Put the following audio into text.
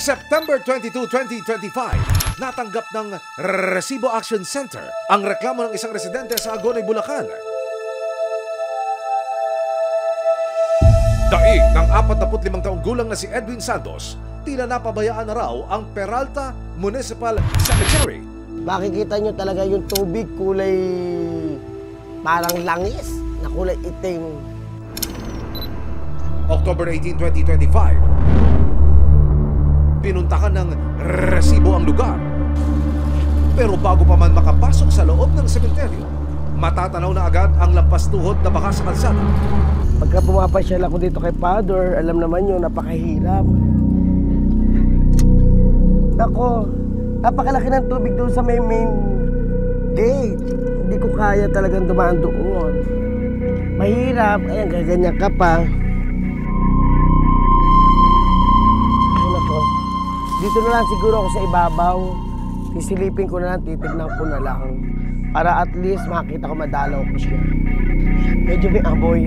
September 22, 2025, natanggap ng Resibo Action Center ang reklamo ng isang residente sa Agonoy, Bulacan. Daig ng 45 taong gulang na si Edwin Santos, tila napabayaan na raw ang Peralta Municipal Cemetery. Makikita nyo talaga yung tubig kulay parang langis na kulay itim. October 18, 2025, pinuntakan ng Resibo ang lugar. Pero bago pa man makapasok sa loob ng sementeryo, matatanaw na agad ang lampas tuhod na baka sa kalsada. Pagka pumapasyal ako dito kay Father, alam naman nyo, napakahirap. Ako, napakalaki ng tubig doon sa main gate. Hindi ko kaya talagang dumaan doon. Mahirap, ayan, gaganyan ka pa. Dito na lang siguro ako sa ibabaw. Sisilipin ko na lang, titignan ko na lang. Para at least makita ko madalaw ko siya. Medyo may amoy.